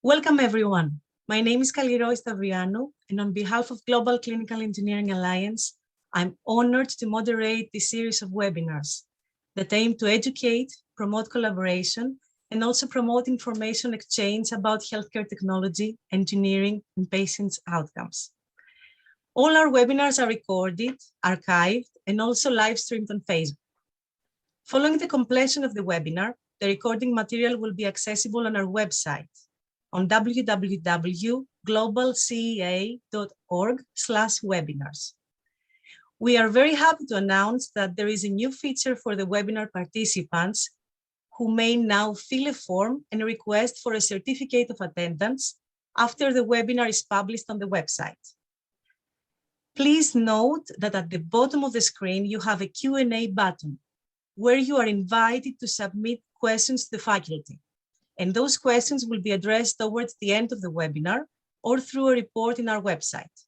Welcome, everyone. My name is Kaliroi Stavrianou, and on behalf of Global Clinical Engineering Alliance, I'm honored to moderate this series of webinars that aim to educate, promote collaboration, and also promote information exchange about healthcare technology, engineering, and patients' outcomes. All our webinars are recorded, archived, and also live streamed on Facebook. Following the completion of the webinar, the recording material will be accessible on our website on www.globalcea.org/webinars. We are very happy to announce that there is a new feature for the webinar participants who may now fill a form and request for a certificate of attendance after the webinar is published on the website. Please note that at the bottom of the screen, you have a Q&A button where you are invited to submit questions to the faculty. And those questions will be addressed towards the end of the webinar or through a report in our website.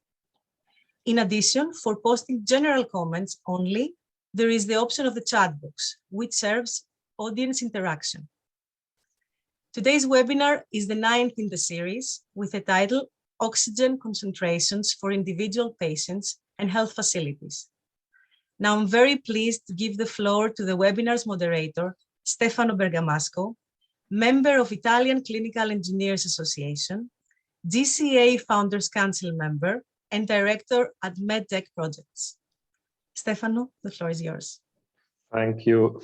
In addition, for posting general comments only, there is the option of the chat box, which serves audience interaction. Today's webinar is the 9th in the series with the title Oxygen Concentrations for Individual Patients and Health Facilities. Now, I'm very pleased to give the floor to the webinar's moderator, Stefano Bergamasco, member of Italian Clinical Engineers Association, GCA Founders Council member, and director at MedTech Projects. Stefano, the floor is yours. Thank you,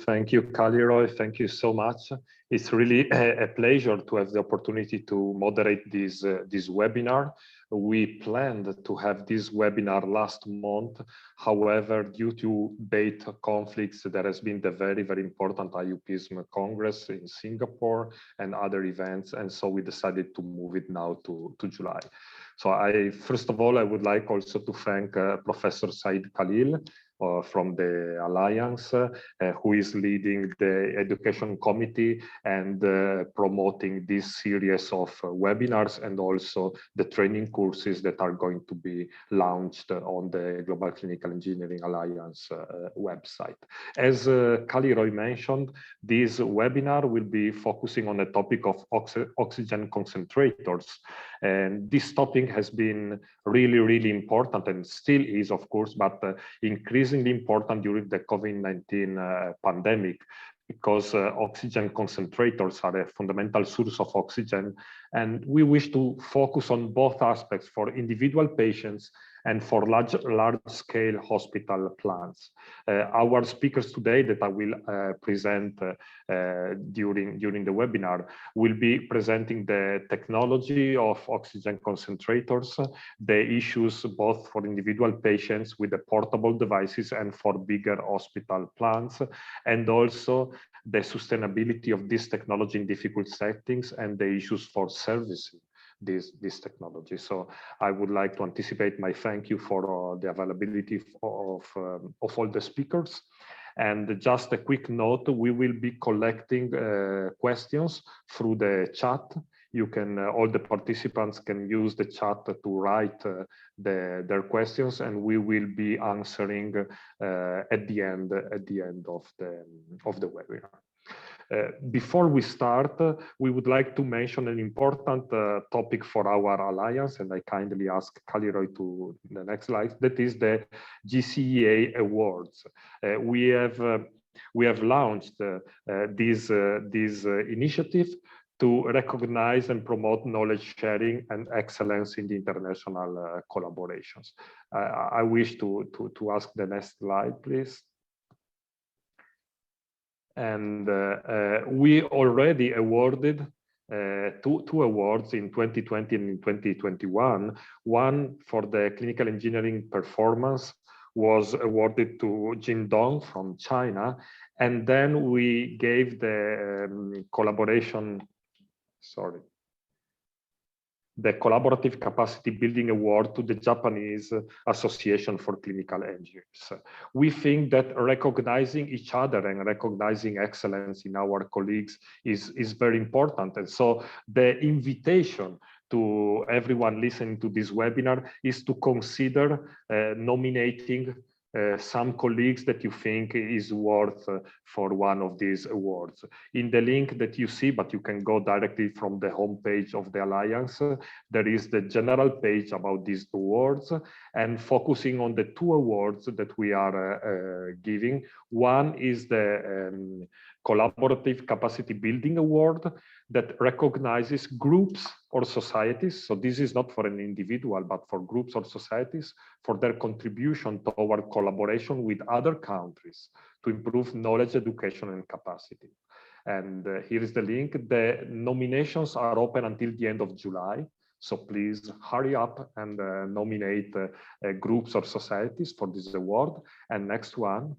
Kaliroi. Thank you so much. It's really a pleasure to have the opportunity to moderate this webinar. We planned to have this webinar last month. However, due to date conflicts, there has been the very, very important IUPISM Congress in Singapore and other events. And so we decided to move it now to July. So first of all, I would like also to thank Professor Said Khalil, from the Alliance, who is leading the education committee and promoting this series of webinars and also the training courses that are going to be launched on the Global Clinical Engineering Alliance website. As Kaliroi mentioned, this webinar will be focusing on the topic of oxygen concentrators. And this topic has been really, really important and still is, of course, but increasingly important during the COVID-19 pandemic, because oxygen concentrators are a fundamental source of oxygen. And we wish to focus on both aspects for individual patients and for large-scale hospital plans. Our speakers today that I will present during the webinar will be presenting the technology of oxygen concentrators, the issues both for individual patients with the portable devices and for bigger hospital plans, and also the sustainability of this technology in difficult settings and the issues for servicing this technology. So I would like to anticipate my thank you for the availability of all the speakers. And just a quick note, we will be collecting questions through the chat. You can, all the participants can use the chat to write their questions, and we will be answering at the end of the webinar. Before we start, we would like to mention an important topic for our alliance, and I kindly ask Kaliroi to the next slide. That is the GCEA Awards. We have launched this initiative to recognize and promote knowledge sharing and excellence in the international collaborations. I wish to ask the next slide, please. And we already awarded two awards in 2020 and in 2021. One for the clinical engineering performance was awarded to Jin Dong from China. And then we gave the the Collaborative Capacity Building Award to the Japanese Association for Clinical Engineers. We think that recognizing each other and recognizing excellence in our colleagues is very important. And so the invitation to everyone listening to this webinar is to consider nominating some colleagues that you think is worth for one of these awards. In the link that you see, but you can go directly from the homepage of the Alliance, there is the general page about these awards, and focusing on the two awards that we are giving. One is the Collaborative Capacity Building Award that recognizes groups or societies. So this is not for an individual, but for groups or societies for their contribution toward collaboration with other countries to improve knowledge, education, and capacity. And here is the link. The nominations are open until the end of July. So please hurry up and nominate groups or societies for this award. And next one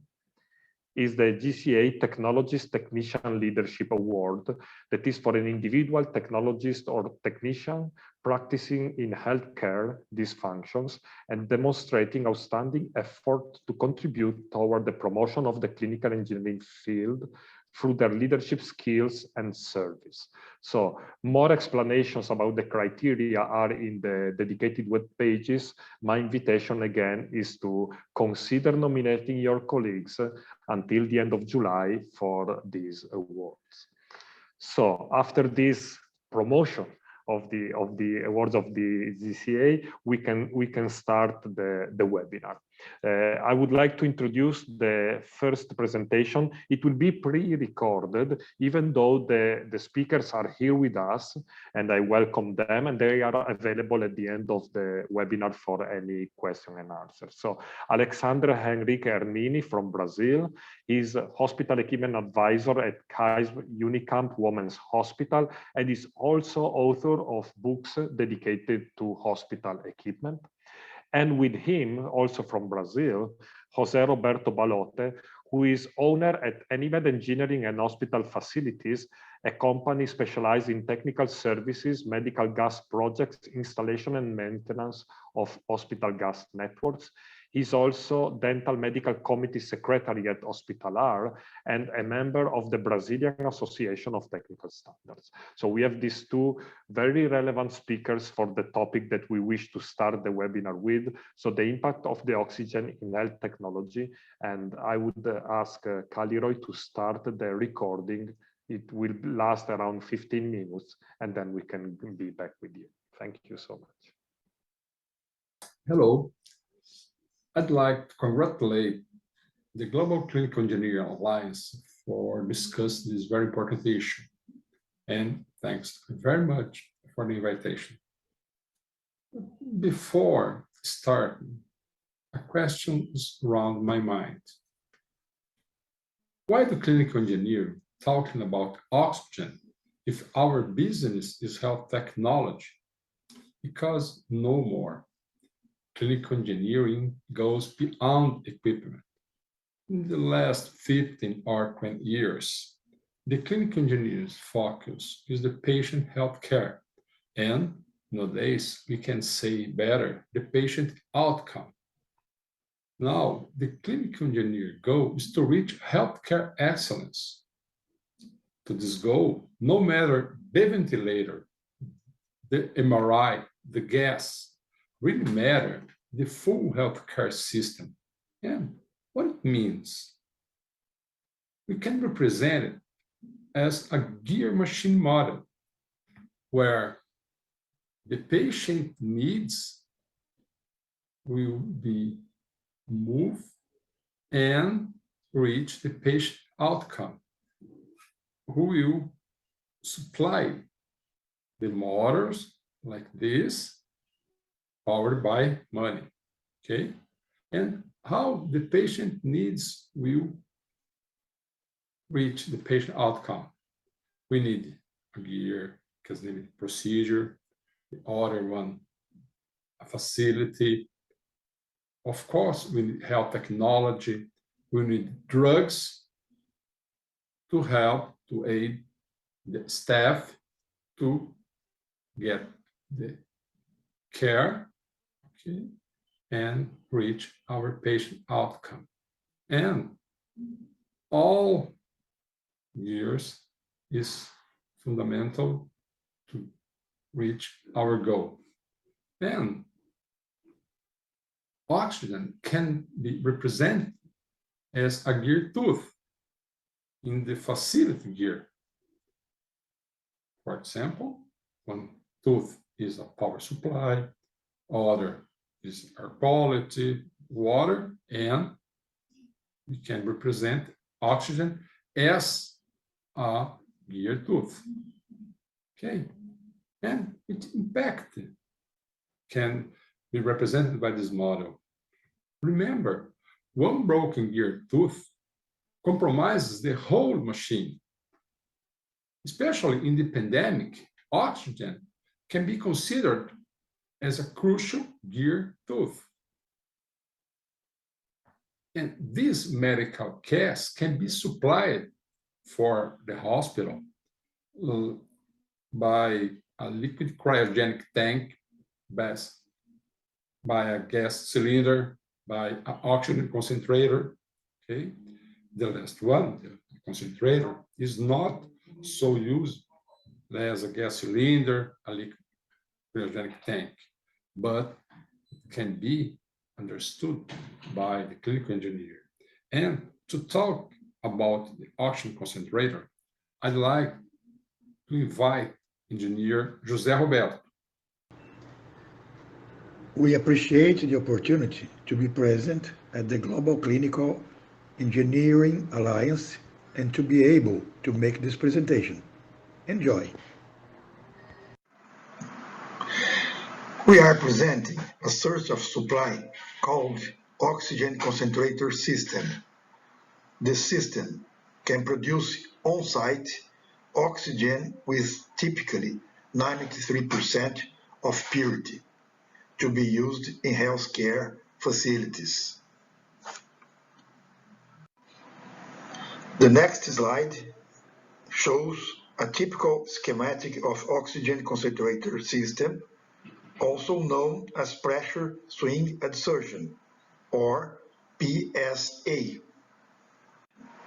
is the GCA Technologist Technician Leadership Award that is for an individual technologist or technician practicing in healthcare these functions and demonstrating outstanding effort to contribute toward the promotion of the clinical engineering field through their leadership skills and service. So more explanations about the criteria are in the dedicated web pages. My invitation again is to consider nominating your colleagues until the end of July for these awards. So after this promotion of the awards of the GCA, we can start the webinar. I would like to introduce the first presentation. It will be pre-recorded, even though the speakers are here with us, and I welcome them, and they are available at the end of the webinar for any question and answer. So Alexandre Henrique Ernini from Brazil is hospital equipment advisor at Kaiser Unicamp Women's Hospital, and is also author of books dedicated to hospital equipment. And with him, also from Brazil, Jose Roberto Balote, who is owner at Enimed Engineering and Hospital Facilities, a company specialized in technical services, medical gas projects, installation and maintenance of hospital gas networks. He's also Dental Medical Committee Secretary at Hospitalar and a member of the Brazilian Association of Technical Standards. So we have these two very relevant speakers for the topic that we wish to start the webinar with. So the impact of the oxygen in health technology. And I would ask Kaliroy to start the recording. It will last around 15 minutes, and then we can be back with you. Thank you so much. Hello. I'd like to congratulate the Global Clinical Engineering Alliance for discussing this very important issue. And thanks very much for the invitation. Before starting, a question is around my mind. Why do clinical engineers talking about oxygen if our business is health technology? Because no more. Clinical engineering goes beyond equipment. In the last 15 or 20 years, the clinical engineer's focus is the patient health care. And nowadays, we can say better, the patient outcome. Now, the clinical engineer goal is to reach healthcare excellence. To this goal, no matter the ventilator, the MRI, the gas, really matter, the full healthcare system. And what it means, we can represent it as a gear machine model where the patient needs will be moved and reach the patient outcome, who will supply the motors like this, powered by money, okay? And how the patient needs will reach the patient outcome. We need a gear, because we need procedure, the other one, a facility. Of course, we need health technology, we need drugs to help, to aid the staff to get the care, okay, and reach our patient outcome. And all years is fundamental to reach our goal. Then oxygen can be represented as a gear tooth in the facility gear. For example, one tooth is a power supply, other is air quality, water, and we can represent oxygen as a gear tooth. Okay, and its impact can be represented by this model. Remember, one broken gear tooth compromises the whole machine. Especially in the pandemic, oxygen can be considered as a crucial gear tooth. And this medical case can be supplied for the hospital by a liquid cryogenic tank, by a gas cylinder, by an oxygen concentrator. Okay, the last one, the concentrator, is not so used as a gas cylinder, a liquid cryogenic tank, but it can be understood by the clinical engineer. And to talk about the oxygen concentrator, I'd like to invite engineer José Roberto. We appreciate the opportunity to be present at the Global Clinical Engineering Alliance and to be able to make this presentation. Enjoy. We are presenting a source of supply called oxygen concentrator system. This system can produce on-site oxygen with typically 93% of purity to be used in healthcare facilities. The next slide shows a typical schematic of oxygen concentrator system, also known as pressure swing adsorption, or PSA.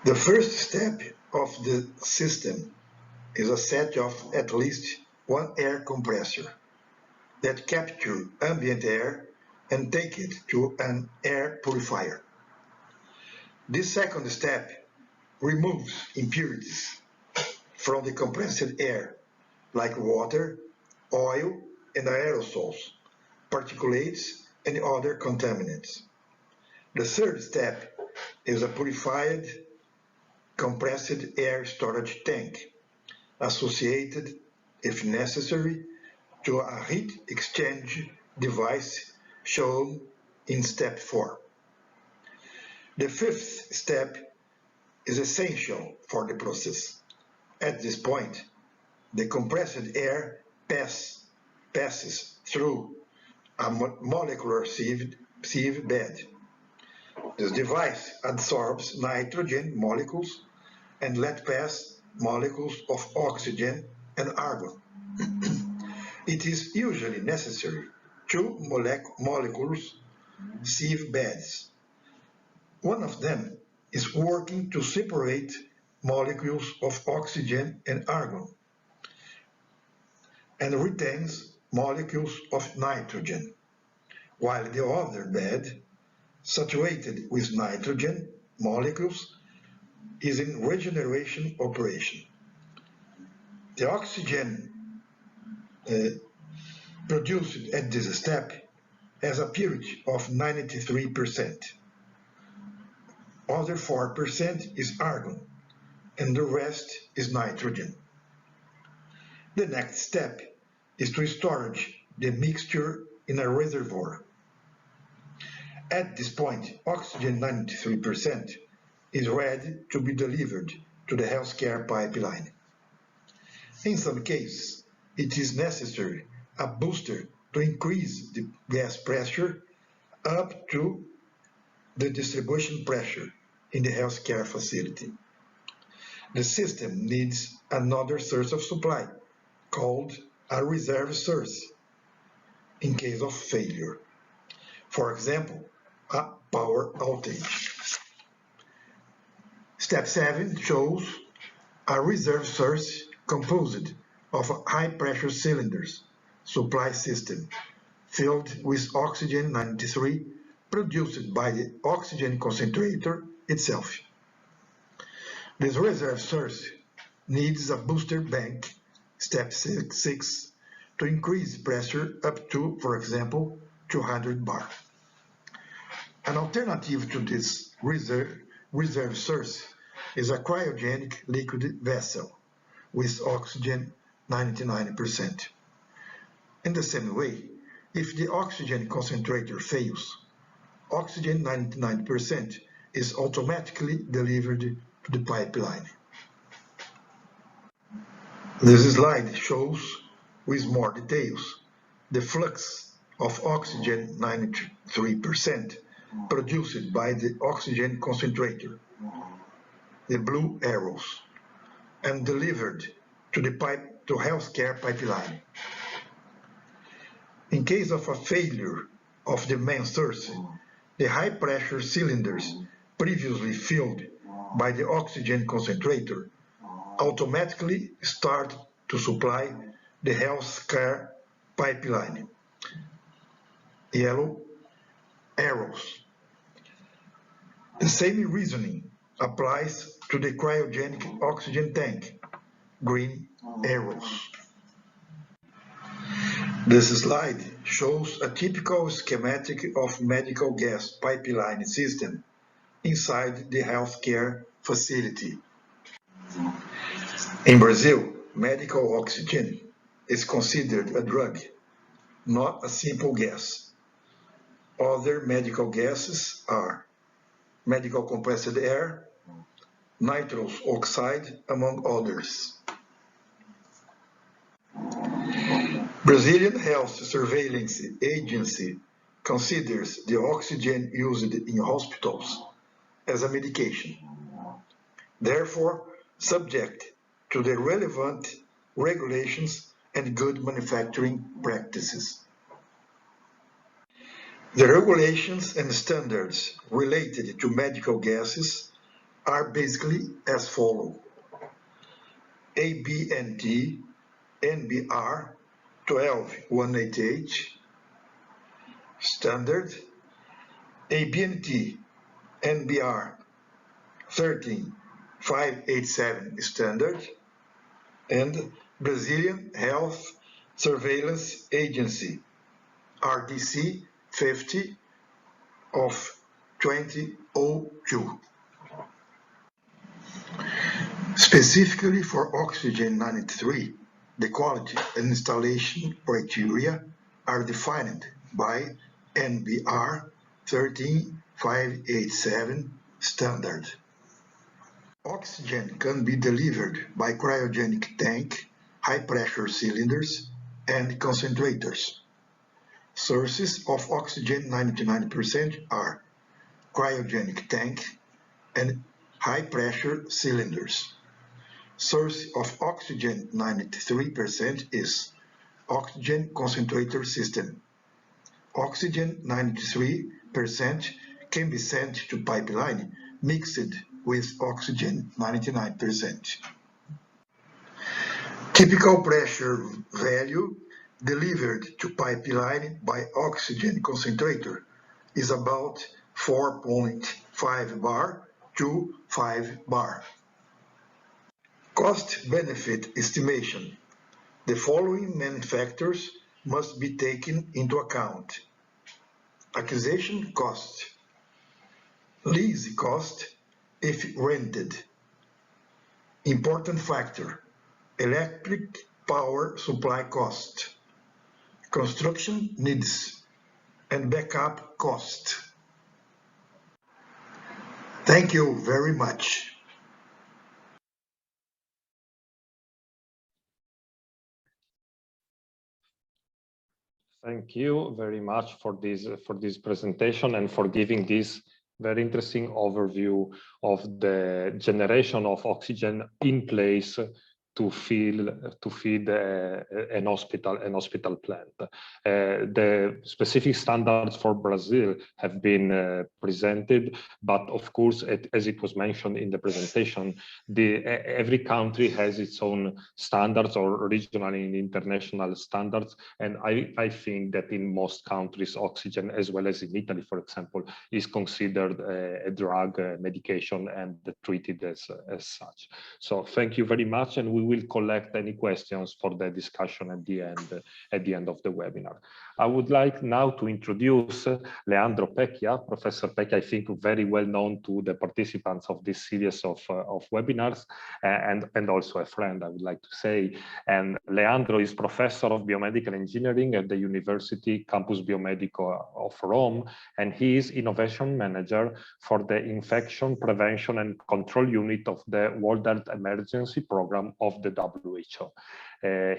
The first step of the system is a set of at least one air compressor that capture ambient air and take it to an air purifier. This second step removes impurities from the compressed air, like water, oil, and aerosols, particulates, and other contaminants. The third step is a purified compressed air storage tank, associated, if necessary, to a heat exchange device shown in step 4. The fifth step is essential for the process. At this point, the compressed air passes through a molecular sieve bed. This device absorbs nitrogen molecules and let pass molecules of oxygen and argon. It is usually necessary 2 molecules sieve beds. One of them is working to separate molecules of oxygen and argon and retains molecules of nitrogen, while the other bed, saturated with nitrogen molecules, is in regeneration operation. The oxygen produced at this step has a purity of 93%. Other 4% is argon, and the rest is nitrogen. The next step is to storage the mixture in a reservoir. At this point, oxygen 93% is ready to be delivered to the healthcare pipeline. In some cases, it is necessary a booster to increase the gas pressure up to the distribution pressure in the healthcare facility. The system needs another source of supply called a reserve source in case of failure. For example, a power outage. Step 7 shows a reserve source composed of a high-pressure cylinders supply system filled with oxygen 93 produced by the oxygen concentrator itself. This reserve source needs a booster bank, step 6, to increase pressure up to, for example, 200 bar. An alternative to this reserve source is a cryogenic liquid vessel with oxygen 99%. In the same way, if the oxygen concentrator fails, oxygen 99% is automatically delivered to the pipeline. This slide shows, with more details, the flux of oxygen 93% produced by the oxygen concentrator, the blue arrows, and delivered to the healthcare pipeline. In case of a failure of the main source, the high-pressure cylinders previously filled by the oxygen concentrator automatically start to supply the healthcare pipeline. Yellow arrows. The same reasoning applies to the cryogenic oxygen tank, green arrows. This slide shows a typical schematic of medical gas pipeline system inside the healthcare facility. In Brazil, medical oxygen is considered a drug, not a simple gas. Other medical gases are medical compressed air, nitrous oxide, among others. Brazilian Health Surveillance Agency considers the oxygen used in hospitals as a medication, therefore subject to the relevant regulations and good manufacturing practices. The regulations and standards related to medical gases are basically as follows. ABNT NBR 12188 standard, ABNT NBR 13587 standard, and Brazilian Health Surveillance Agency RDC 50 of 2002. Specifically for oxygen 93, the quality and installation criteria are defined by NBR 13587 standard. Oxygen can be delivered by cryogenic tank, high-pressure cylinders, and concentrators. Sources of oxygen 99% are cryogenic tank and high-pressure cylinders. Source of oxygen 93% is oxygen concentrator system. Oxygen 93% can be sent to pipeline mixed with oxygen 99%. Typical pressure value delivered to pipeline by oxygen concentrator is about 4.5 bar to 5 bar. Cost-benefit estimation. The following main factors must be taken into account. Acquisition cost, lease cost if rented. Important factor, electric power supply cost, construction needs, and backup cost. Thank you very much. Thank you very much for this presentation and for giving this very interesting overview of the generation of oxygen in place to feed an hospital plant. The specific standards for Brazil have been presented, but of course, as it was mentioned in the presentation, every country has its own standards, or regional and international standards. And I think that in most countries, oxygen, as well as in Italy, for example, is considered a drug, medication, and treated as such. So thank you very much, and we will collect any questions for the discussion at the end of the webinar. I would like now to introduce Leandro Pecchia. Professor Pecchia, I think very well known to the participants of this series of webinars, and also a friend, I would like to say. And Leandro is professor of biomedical engineering at the University Campus Biomedico of Rome, and he is innovation manager for the infection prevention and control unit of the World Health Emergency Program of the WHO.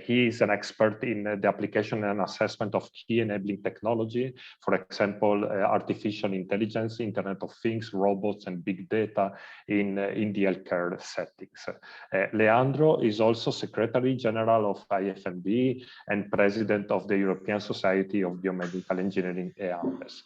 He is an expert in the application and assessment of key enabling technology, for example, artificial intelligence, Internet of Things, robots, and big data in the healthcare settings. Leandro is also Secretary General of IFMB and President of the European Society of Biomedical Engineering, EAMBES.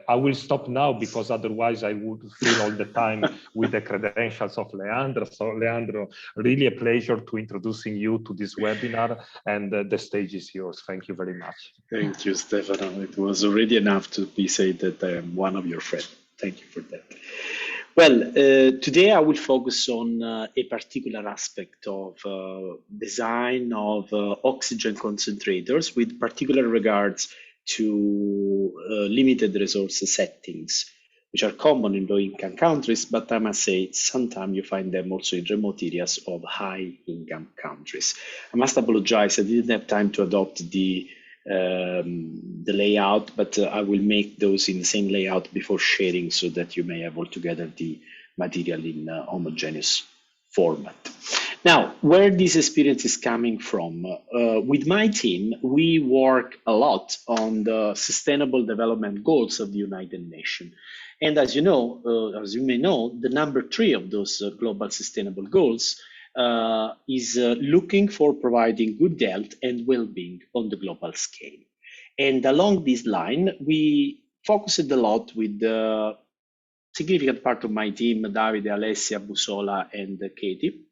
I will stop now because otherwise I would fill all the time with the credentials of Leandro. So Leandro, really a pleasure to introducing you to this webinar, and the stage is yours. Thank you very much. Thank you, Stefano. It was already enough to be said that I am one of your friends. Thank you for that. Well, today I will focus on a particular aspect of design of oxygen concentrators, with particular regards to limited resource settings, which are common in low-income countries, but I must say sometimes you find them also in remote areas of high-income countries. I must apologize, I didn't have time to adopt the layout, but I will make those in the same layout before sharing, so that you may have altogether the material in homogeneous format. Now, where this experience is coming from, with my team, we work a lot on the Sustainable Development Goals of the United Nations. And as you know, as you may know, the number 3 of those global sustainable goals is looking for providing good health and well-being on the global scale. And along this line, we focused a lot with the significant part of my team, Davide, Alessia, Busola, and Katie,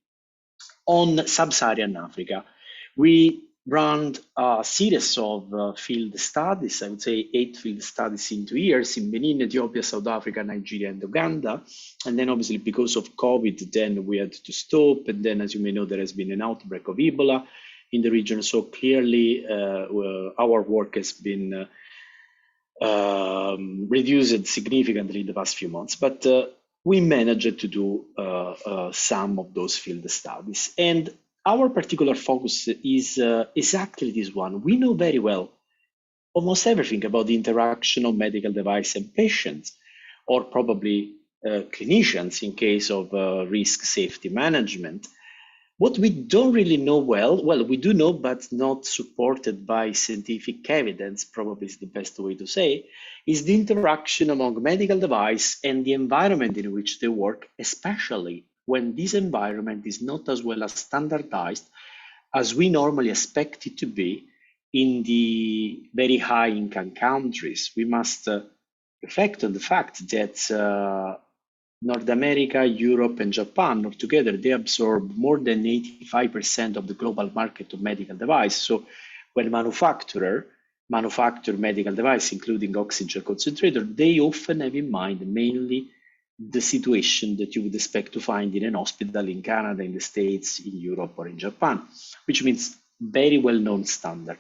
on Sub-Saharan Africa. We ran a series of field studies, I would say 8 field studies in 2 years, in Benin, Ethiopia, South Africa, Nigeria, and Uganda. And then obviously because of COVID, then we had to stop. And then, as you may know, there has been an outbreak of Ebola in the region. So clearly our work has been reduced significantly in the past few months. But we managed to do some of those field studies. And our particular focus is exactly this one. We know very well almost everything about the interaction of medical device and patients, or probably clinicians in case of risk safety management. What we don't really know well, we do know, but not supported by scientific evidence, probably is the best way to say, is the interaction among medical device and the environment in which they work, especially when this environment is not as well as standardized as we normally expect it to be in the very high income countries. We must reflect on the fact that North America, Europe, and Japan altogether, they absorb more than 85% of the global market of medical device. So when manufacture medical device, including oxygen concentrator, they often have in mind mainly the situation that you would expect to find in an hospital in Canada, in the States, in Europe, or in Japan, which means very well-known standard.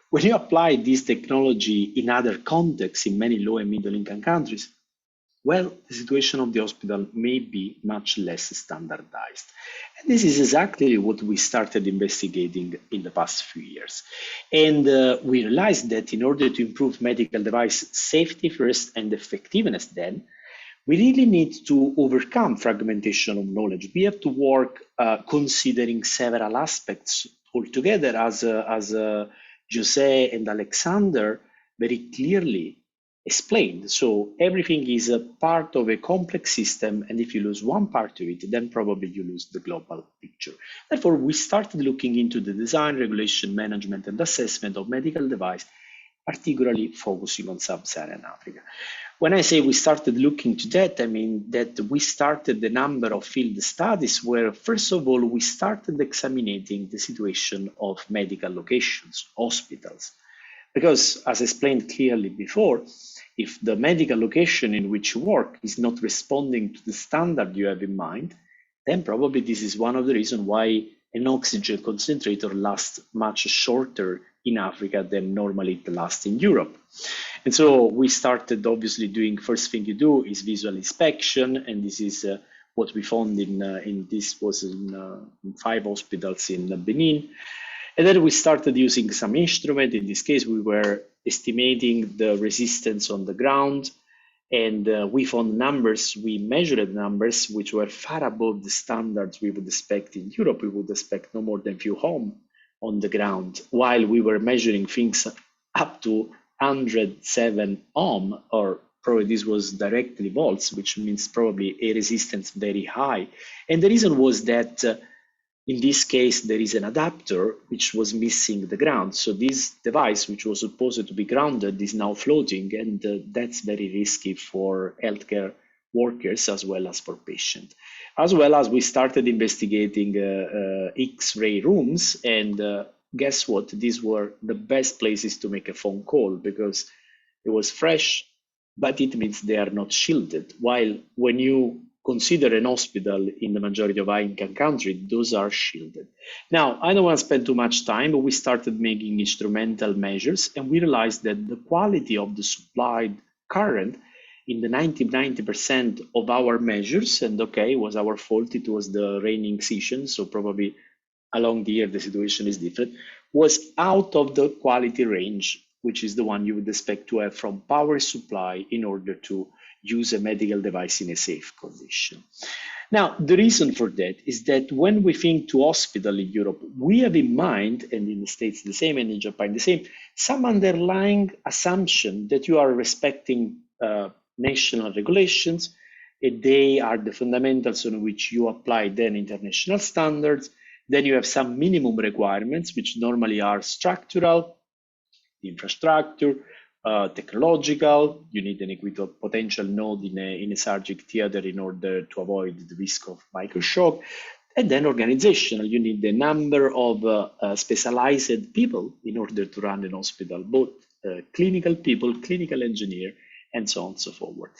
When you apply this technology in other contexts, in many low and middle income countries, well, the situation of the hospital may be much less standardized. And this is exactly what we started investigating in the past few years. And we realized that in order to improve medical device safety first and effectiveness then, we really need to overcome fragmentation of knowledge. We have to work considering several aspects altogether, as Jose and Alexander very clearly explained. So everything is a part of a complex system, and if you lose one part of it, then probably you lose the global picture. Therefore, we started looking into the design, regulation, management, and assessment of medical device, particularly focusing on sub-Saharan Africa. When I say we started looking to that, I mean that we started a number of field studies where, first of all, we started examining the situation of medical locations, hospitals. Because, as explained clearly before, if the medical location in which you work is not responding to the standard you have in mind, then probably this is one of the reasons why an oxygen concentrator lasts much shorter in Africa than normally it lasts in Europe. And so we started obviously doing, first thing you do is visual inspection, and this is what we found in 5 hospitals in Benin. And then we started using some instrument. In this case, we were estimating the resistance on the ground, and we found numbers, we measured numbers which were far above the standards we would expect in Europe. We would expect no more than few ohm on the ground, while we were measuring things up to 107 ohm, or probably this was directly volts, which means probably a resistance very high. And the reason was that in this case, there is an adapter which was missing the ground. So this device, which was supposed to be grounded, is now floating, and that's very risky for healthcare workers as well as for patients. As well as we started investigating X-ray rooms, and guess what? These were the best places to make a phone call because it was fresh, but it means they are not shielded. While when you consider an hospital in the majority of high-income countries, those are shielded. Now, I don't want to spend too much time, but we started making instrumental measures, and we realized that the quality of the supplied current in the 90% of our measures, and okay, it was our fault, it was the raining season, so probably along the year the situation is different, was out of the quality range, which is the one you would expect to have from power supply in order to use a medical device in a safe condition. Now, the reason for that is that when we think to hospital in Europe, we have in mind, and in the States the same, and in Japan the same, some underlying assumption that you are respecting national regulations, and they are the fundamentals on which you apply then international standards. Then you have some minimum requirements, which normally are structural, infrastructure, technological. You need an equipotential node in a surgical theater in order to avoid the risk of microshock. And then organizational, you need a number of specialized people in order to run an hospital, both clinical people, clinical engineer, and so on and so forth.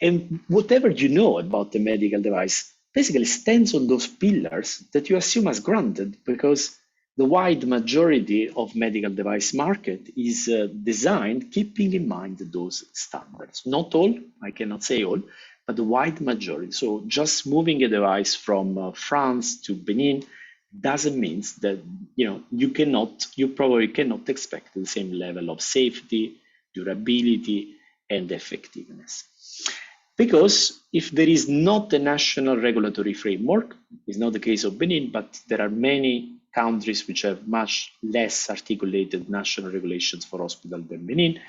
And whatever you know about the medical device basically stands on those pillars that you assume as granted, because the wide majority of medical device market is designed keeping in mind those standards. Not all, I cannot say all, but the wide majority. So just moving a device from France to Benin doesn't mean that you probably cannot expect the same level of safety, durability, and effectiveness. Because if there is not a national regulatory framework, it's not the case of Benin, but there are many countries which have much less articulated national regulations for hospital than Benin.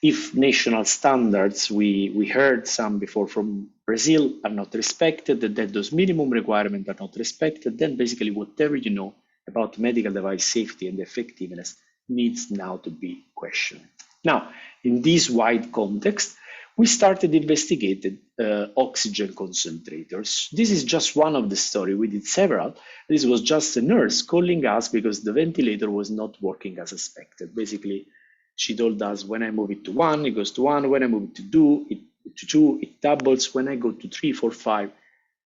If national standards, we heard some before from Brazil, are not respected, that those minimum requirements are not respected, then basically whatever you know about medical device safety and effectiveness needs now to be questioned. Now, in this wide context, we started investigating oxygen concentrators. This is just one of the story. We did several. This was just a nurse calling us because the ventilator was not working as expected. Basically, she told us, when I move it to 1, it goes to 1. When I move it to 2, it doubles. When I go to 3, 4, 5,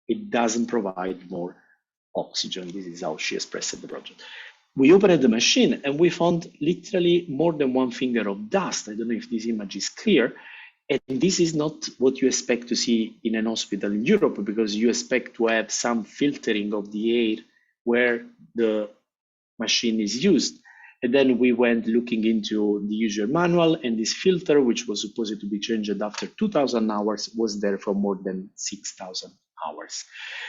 it doesn't provide more oxygen. This is how she expressed the project. We opened the machine and we found literally more than 1 finger of dust. I don't know if this image is clear. And this is not what you expect to see in an hospital in Europe, because you expect to have some filtering of the air where the machine is used. And then we went looking into the user manual, and this filter, which was supposed to be changed after 2,000 hours, was there for more than 6,000 hours.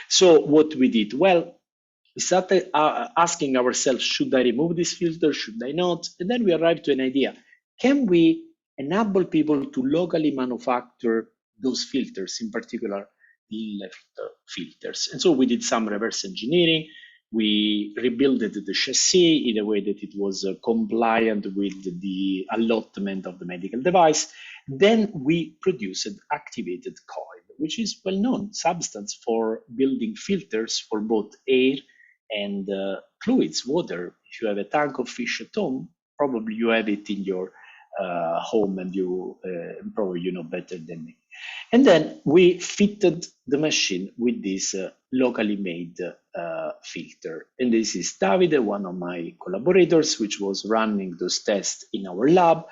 So what we did? Well, we started asking ourselves, should I remove this filter? Should I not? And then we arrived to an idea. Can we enable people to locally manufacture those filters, in particular inlet filters. And so we did some reverse engineering. We rebuilt the chassis in a way that it was compliant with the allotment of the medical device. Then we produced activated coil, which is well-known substance for building filters for both air and fluids, water. If you have a tank of fish at home, probably you have it in your home, and you probably you know better than me. And then we fitted the machine with this locally made filter. And this is Davide, one of my collaborators, which was running those tests in our lab.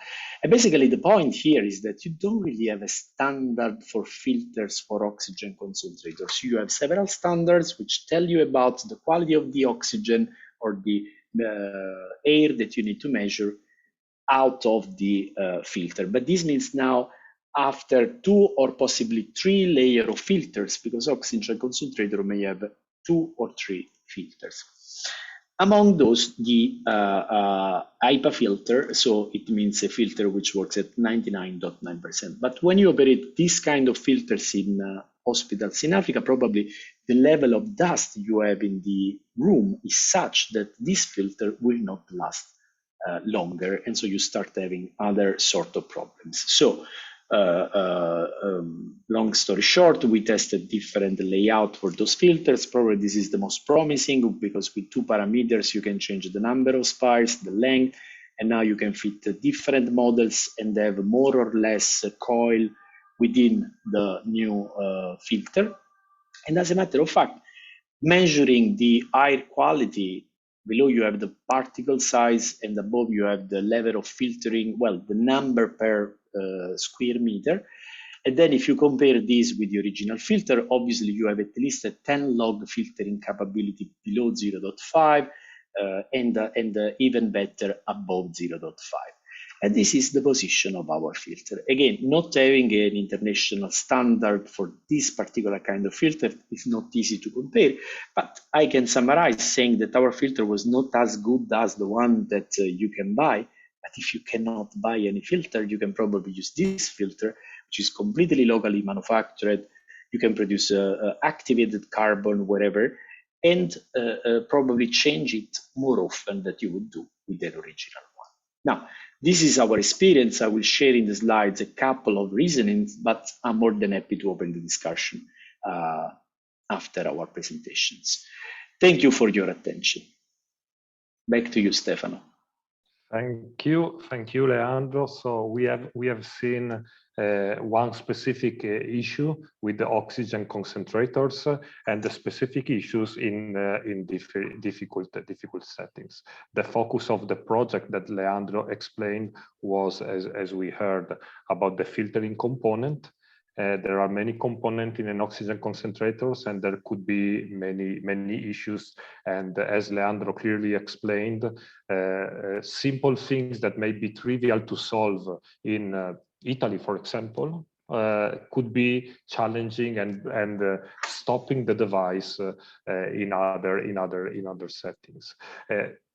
And basically the point here is that you don't really have a standard for filters for oxygen concentrators. You have several standards which tell you about the quality of the oxygen or the air that you need to measure out of the filter. But this means now, after 2 or possibly 3 layers of filters, because oxygen concentrator may have 2 or 3 filters. Among those, the IPA filter, so it means a filter which works at 99.9%. But when you operate this kind of filters in hospitals in Africa, probably the level of dust you have in the room is such that this filter will not last longer, and so you start having other sort of problems. So long story short, we tested different layout for those filters. Probably this is the most promising, because with 2 parameters you can change the number of spires, the length, and now you can fit different models and have more or less coil within the new filter. And as a matter of fact, measuring the air quality, below you have the particle size, and above you have the level of filtering, well, the number per square meter. And then if you compare this with the original filter, obviously you have at least a 10 log filtering capability below 0.5 and even better above 0.5. And this is the position of our filter. Again, not having an international standard for this particular kind of filter is not easy to compare, but I can summarize saying that our filter was not as good as the one that you can buy. But if you cannot buy any filter, you can probably use this filter, which is completely locally manufactured. You can produce activated carbon wherever, and probably change it more often than you would do with an original one. Now, this is our experience. I will share in the slides a couple of reasonings, but I'm more than happy to open the discussion after our presentations. Thank you for your attention. Back to you, Stefano. Thank you, Leandro. So we have seen one specific issue with the oxygen concentrators and the specific issues in difficult settings. The focus of the project that Leandro explained was, as we heard, about the filtering component. There are many components in an oxygen concentrators, and there could be many issues. And as Leandro clearly explained, simple things that may be trivial to solve in Italy, for example, could be challenging and stopping the device in other settings.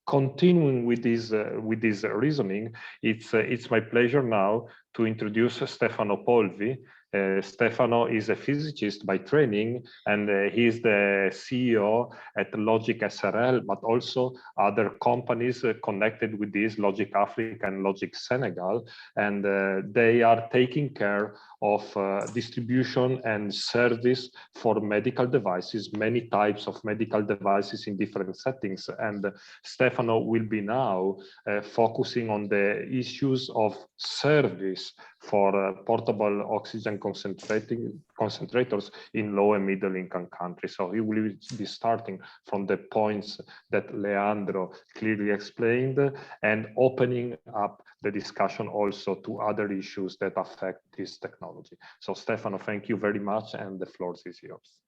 Continuing with this reasoning, it's my pleasure now to introduce Stefano Polvi. Stefano is a physicist by training, and he's the CEO at Logic SRL, but also other companies connected with this, Logic Africa and Logic Senegal, and they are taking care of distribution and service for medical devices, many types of medical devices in different settings. And Stefano will be now focusing on the issues of service for portable oxygen concentrators in low and middle income countries. So he will be starting from the points that Leandro clearly explained and opening up the discussion also to other issues that affect this technology. So Stefano, thank you very much, and the floor is yours.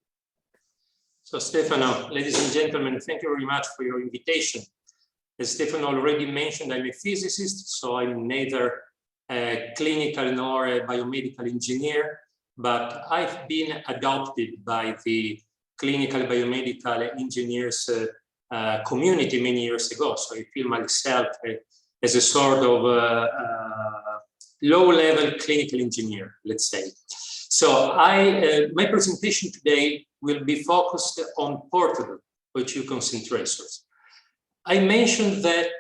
So Stefano, ladies and gentlemen, thank you very much for your invitation. As Stefano already mentioned, I'm a physicist, so I'm neither a clinical nor a biomedical engineer, but I've been adopted by the clinical biomedical engineers community many years ago. So I feel myself as a sort of low-level clinical engineer, let's say. So my presentation today will be focused on portable O2 concentrators. I mentioned that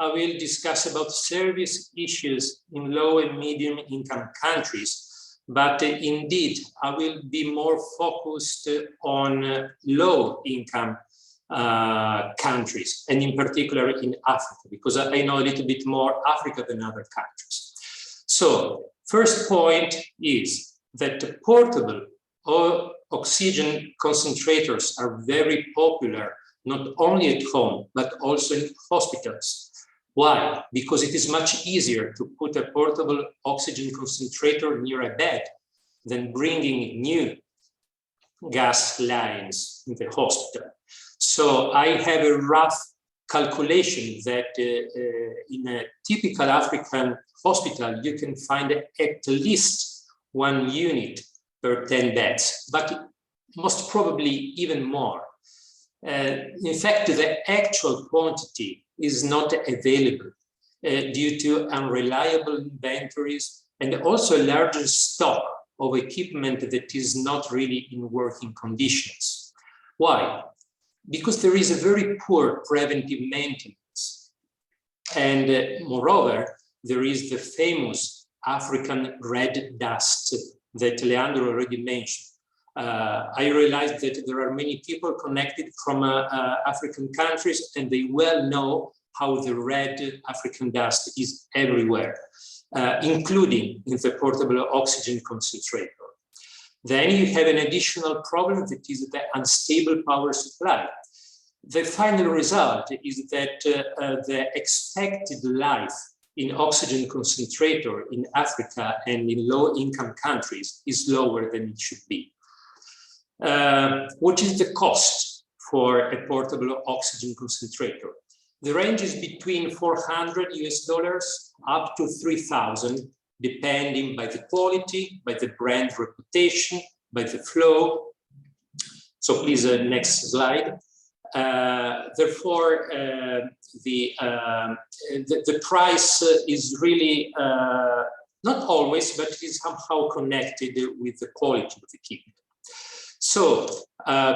I will discuss about service issues in low and medium income countries, but indeed I will be more focused on low income countries, and in particular in Africa, because I know a little bit more Africa than other countries. So first point is that portable or oxygen concentrators are very popular, not only at home, but also in hospitals. Why? Because it is much easier to put a portable oxygen concentrator near a bed than bringing new gas lines in the hospital. So I have a rough calculation that in a typical African hospital, you can find at least 1 unit per 10 beds, but most probably even more. In fact, the actual quantity is not available due to unreliable inventories and also a larger stock of equipment that is not really in working conditions. Why? Because there is a very poor preventive maintenance. And moreover, there is the famous African red dust that Leandro already mentioned. I realized that there are many people connected from African countries, and they well know how the red African dust is everywhere, including in the portable oxygen concentrator. Then you have an additional problem that is the unstable power supply. The final result is that the expected life in oxygen concentrator in Africa and in low-income countries is lower than it should be. What is the cost for a portable oxygen concentrator? The range is between $400 US up to 3,000, depending by the quality, by the brand reputation, by the flow. So please, next slide. Therefore, the price is really not always, but it is somehow connected with the quality of the equipment. So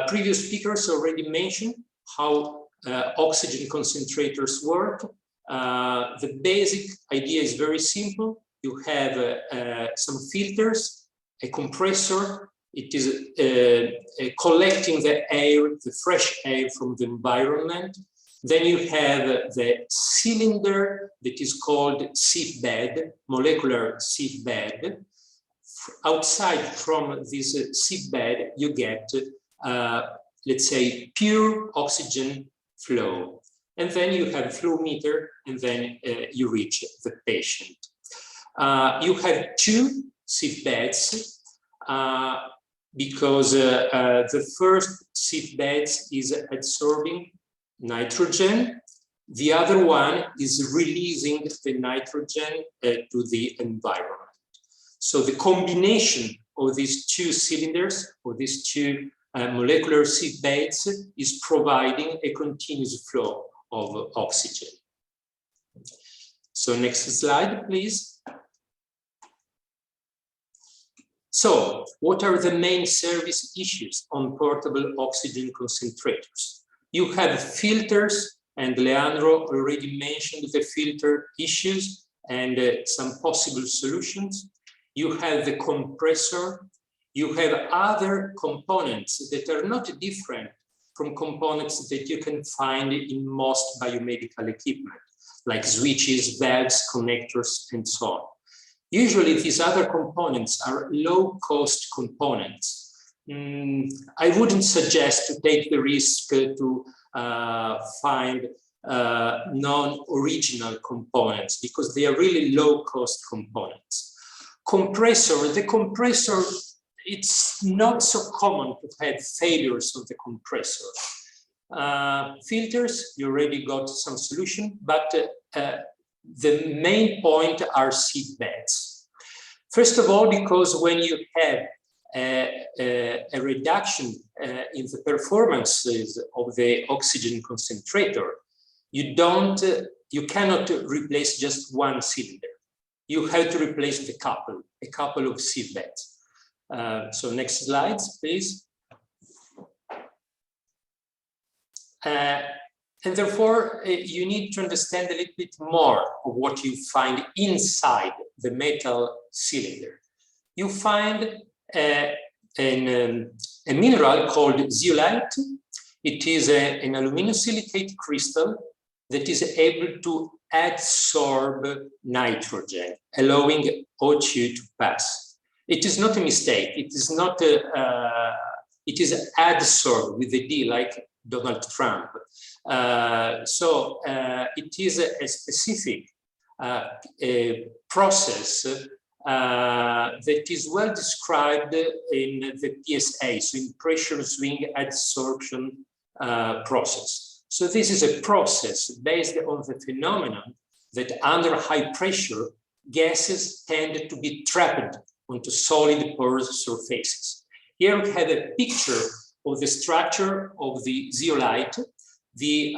previous speakers already mentioned how oxygen concentrators work. The basic idea is very simple. You have some filters, a compressor. It is collecting the air, the fresh air from the environment. Then you have the cylinder that is called sieve bed, molecular sieve bed. Outside from this sieve bed, you get, let's say, pure oxygen flow. And then you have flow meter, and then you reach the patient. You have 2 sieve beds because the first sieve bed is absorbing nitrogen. The other one is releasing the nitrogen to the environment. So the combination of these 2 cylinders, or these 2 molecular sieve beds, is providing a continuous flow of oxygen. So next slide, please. So what are the main service issues on portable oxygen concentrators? You have filters, and Leandro already mentioned the filter issues and some possible solutions. You have the compressor. You have other components that are not different from components that you can find in most biomedical equipment, like switches, valves, connectors, and so on. Usually these other components are low-cost components. I wouldn't suggest to take the risk to find non-original components, because they are really low-cost components. The compressor, it's not so common to have failures of the compressor. Filters, you already got some solution, but the main point are sieve beds. First of all, because when you have a reduction in the performances of the oxygen concentrator, you cannot replace just one cylinder. you have to replace a couple of seed beds. So next slides, please. And therefore, you need to understand a little bit more of what you find inside the metal cylinder. You find a mineral called zeolite. It is an aluminum silicate crystal that is able to adsorb nitrogen, allowing O2 to pass. It is not a mistake. It is not it is adsorb with a D, like Donald Trump. So it is a specific process that is well described in the PSA, so in pressure swing adsorption process. So this is a process based on the phenomenon that under high pressure, gases tend to be trapped onto solid porous surfaces. Here we have a picture of the structure of the zeolite. The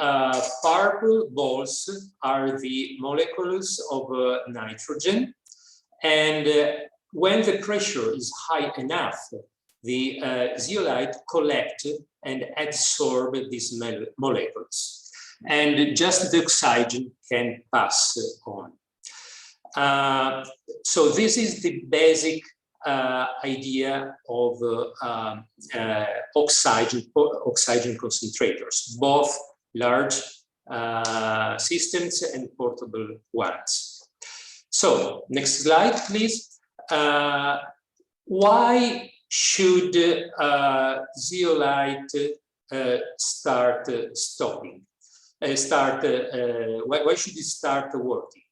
purple balls are the molecules of nitrogen. And when the pressure is high enough, the zeolite collect and adsorb these molecules. And just the oxygen can pass on. So this is the basic idea of oxygen concentrators, both large systems and portable ones. So next slide, please. Why should zeolite start stopping? Why should it start working?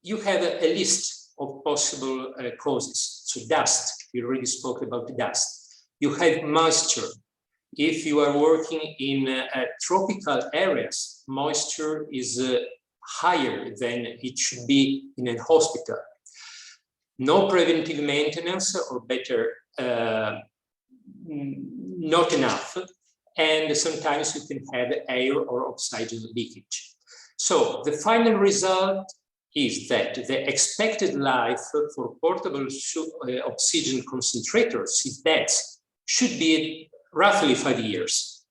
You have a list of possible causes. So dust, we already spoke about the dust. You have moisture. If you are working in tropical areas, moisture is higher than it should be in a hospital. No preventive maintenance, or better, not enough. And sometimes you can have air or oxygen leakage. So the final result is that the expected life for portable oxygen concentrators, seed beds, should be roughly 5 years.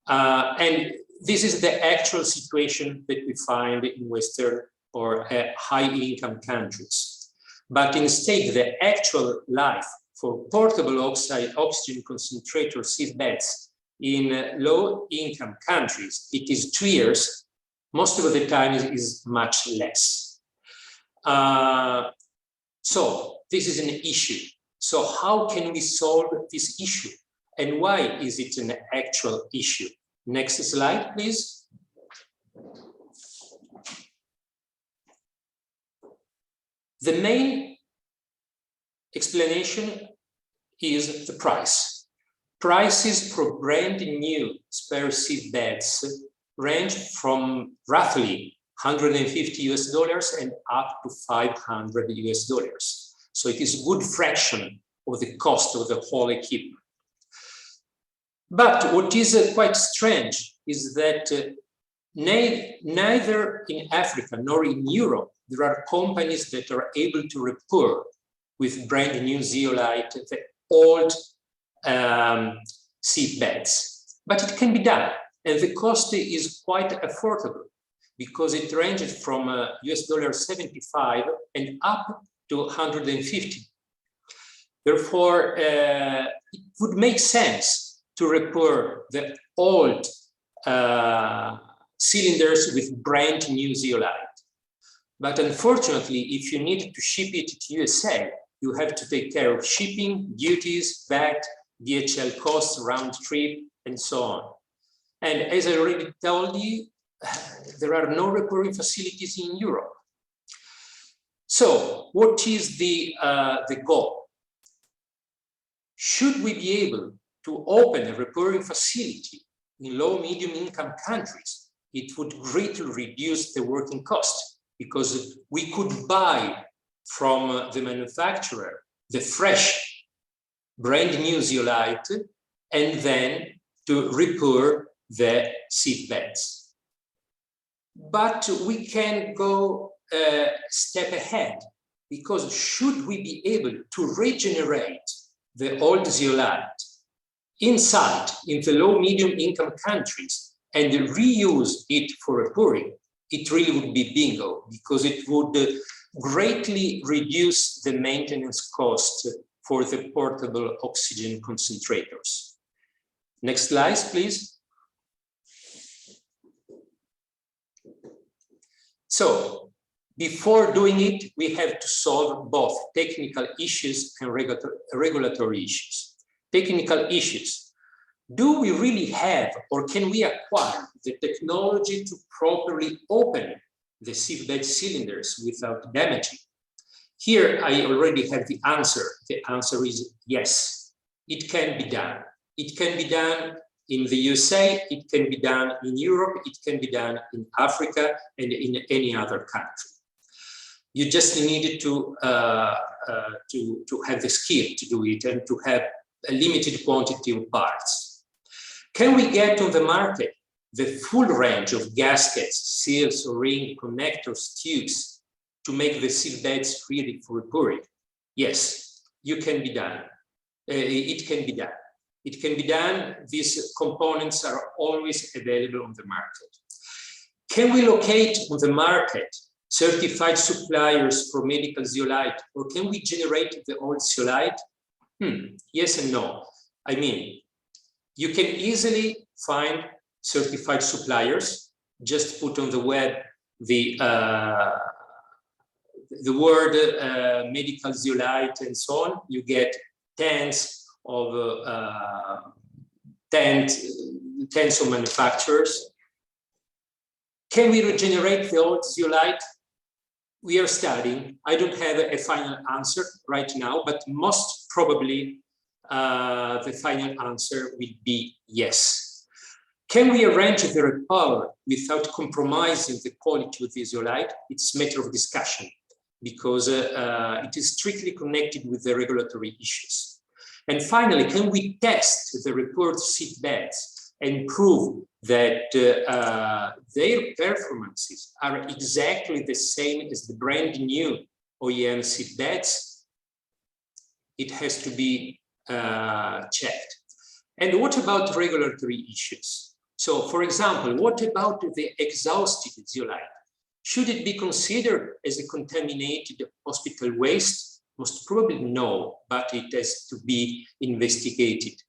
And this is the actual situation that we find in Western or high-income countries. But instead, the actual life for portable oxygen concentrator seed beds in low-income countries, it is 2 years. Most of the time is much less. So this is an issue. So how can we solve this issue? And why is it an actual issue? Next slide, please. The main explanation is the price. Prices for brand new spare seed beds range from roughly $150 and up to $500. So it is a good fraction of the cost of the whole equipment. But what is quite strange is that neither in Africa nor in Europe, there are companies that are able to repair with brand new zeolite the old seed beds. But it can be done. And the cost is quite affordable because it ranges from $75 and up to $150. Therefore, it would make sense to repair the old cylinders with brand new zeolite. But unfortunately, if you need to ship it to USA, you have to take care of shipping, duties, VAT, DHL costs, round trip, and so on. And as I already told you, there are no repairing facilities in Europe. So what is the goal? Should we be able to open a repairing facility in low, medium income countries, it would greatly reduce the working cost because we could buy from the manufacturer the fresh, brand new zeolite and then to repair the seed beds. But we can go a step ahead because should we be able to regenerate the old zeolite inside in the low medium income countries and reuse it for repouring, it really would be bingo, because it would greatly reduce the maintenance cost for the portable oxygen concentrators. Next slide, please. So, before doing it, we have to solve both technical issues and regulatory issues. Technical issues. Do we really have, or can we acquire the technology to properly open the seabed cylinders without damaging? Here, I already have the answer. The answer is yes, it can be done. It can be done in the USA, it can be done in Europe, it can be done in Africa and in any other country. You just needed to have the skill to do it and to have a limited quantity of parts. Can we get on the market the full range of gaskets, seals, ring, connectors, tubes to make the seabeds ready for repouring? Yes, you can be done. It can be done. It can be done. These components are always available on the market. Can we locate on the market certified suppliers for medical zeolite, or can we generate the old zeolite? Yes and no. I mean, you can easily find certified suppliers. Just put on the web the word medical zeolite and so on. You get tens of manufacturers. Can we regenerate the old zeolite? We are studying. I don't have a final answer right now, but most probably the final answer will be yes. Can we arrange the repair without compromising the quality of the zeolite? It's a matter of discussion, because it is strictly connected with the regulatory issues. And finally, can we test the repaired seabeds and prove that their performances are exactly the same as the brand new OEM seabeds? It has to be checked. And what about regulatory issues? So, for example, what about the exhausted zeolite? Should it be considered as a contaminated hospital waste? Most probably no, but it has to be investigated.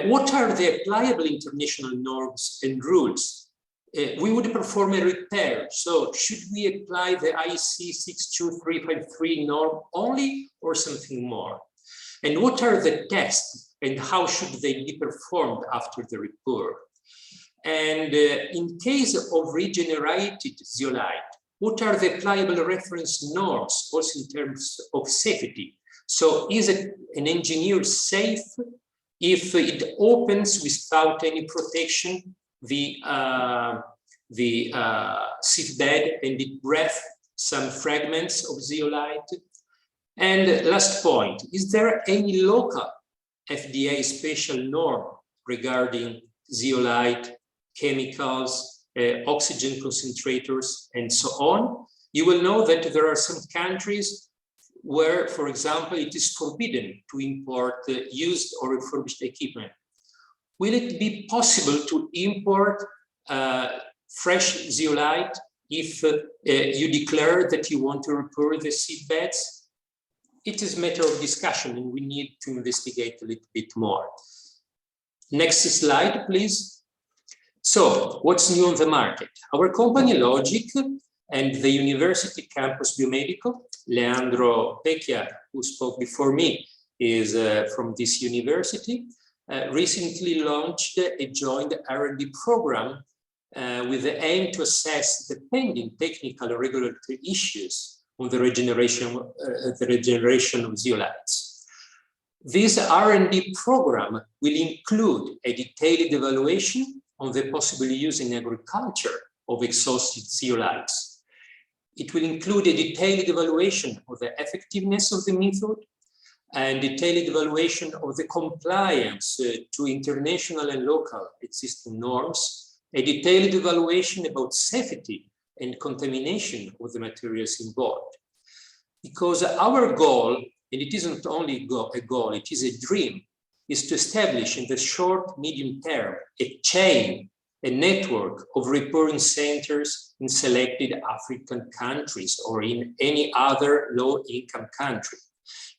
What are the applicable international norms and rules? We would perform a repair, so should we apply the IEC 62353 norm only or something more? And what are the tests and how should they be performed after the repair? And in case of regenerated zeolite, what are the applicable reference norms also in terms of safety? So is an engineer safe if it opens without any protection the seabed and it breathes some fragments of zeolite? And last point, is there any local FDA special norm regarding zeolite, chemicals, oxygen concentrators, and so on? You will know that there are some countries where, for example, it is forbidden to import used or refurbished equipment. Will it be possible to import fresh zeolite if you declare that you want to repair the seabeds? It is a matter of discussion and we need to investigate a little bit more. Next slide, please. So, what's new on the market? Our company, Logic, and the University Campus Biomedical, Leandro Pecchia, who spoke before me, is from this university, recently launched a joint R&D program with the aim to assess the pending technical and regulatory issues on the regeneration of zeolites. This R&D program will include a detailed evaluation on the possible use in agriculture of exhausted zeolites. It will include a detailed evaluation of the effectiveness of the method and detailed evaluation of the compliance to international and local existing norms, a detailed evaluation about safety and contamination of the materials involved. because our goal, and it isn't only a goal, it is a dream, is to establish in the short, medium term a chain, a network of repairing centers in selected African countries or in any other low-income country,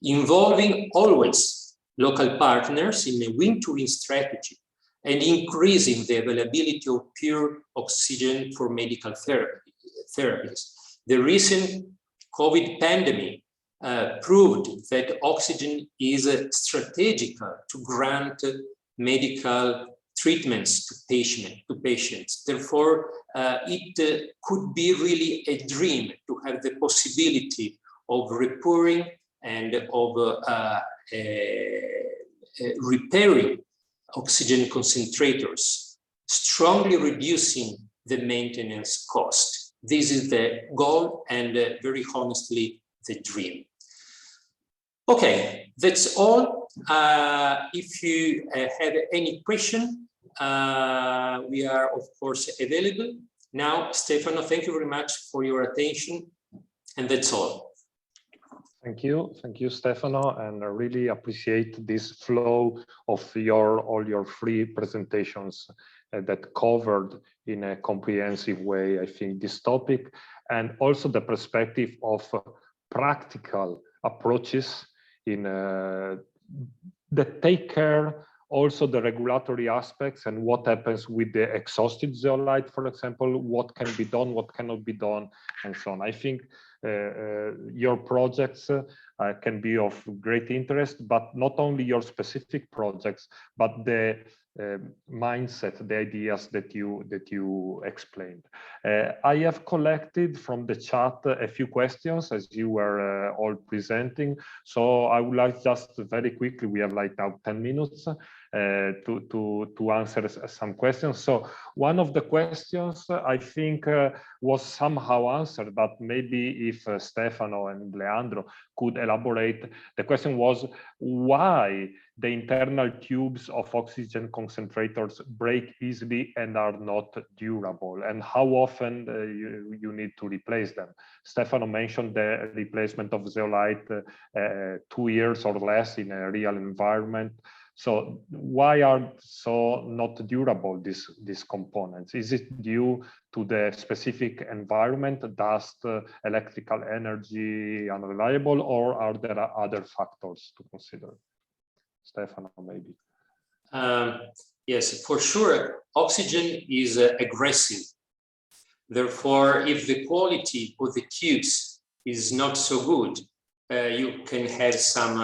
involving always local partners in a win-to-win strategy and increasing the availability of pure oxygen for medical therapies. The recent COVID pandemic proved that oxygen is strategical to grant medical treatments to patients. Therefore, it could be really a dream to have the possibility of repairing and of repairing oxygen concentrators, strongly reducing the maintenance cost. This is the goal and very honestly, the dream. Okay, that's all. If you have any question, we are of course available. Now, Stefano, thank you very much for your attention, and that's all. Thank you, Stefano, and I really appreciate this flow of all your free presentations that covered in a comprehensive way, I think, this topic, and also the perspective of practical approaches in that take care also the regulatory aspects and what happens with the exhausted zeolite, for example, what can be done, what cannot be done, and so on. I think your projects can be of great interest, but not only your specific projects, but the mindset, the ideas that you explained. I have collected from the chat a few questions as you were all presenting. So I would like just very quickly, we have like now 10 minutes to answer some questions. So one of the questions I think was somehow answered, but maybe if Stefano and Leandro could elaborate. The question was why the internal tubes of oxygen concentrators break easily and are not durable, and how often you need to replace them. Stefano mentioned the replacement of zeolite 2 years or less in a real environment. So why are so not durable these components? Is it due to the specific environment, dust, electrical energy, unreliable, or are there other factors to consider? Stefano, maybe. Yes, for sure, oxygen is aggressive. Therefore, if the quality of the tubes is not so good, you can have some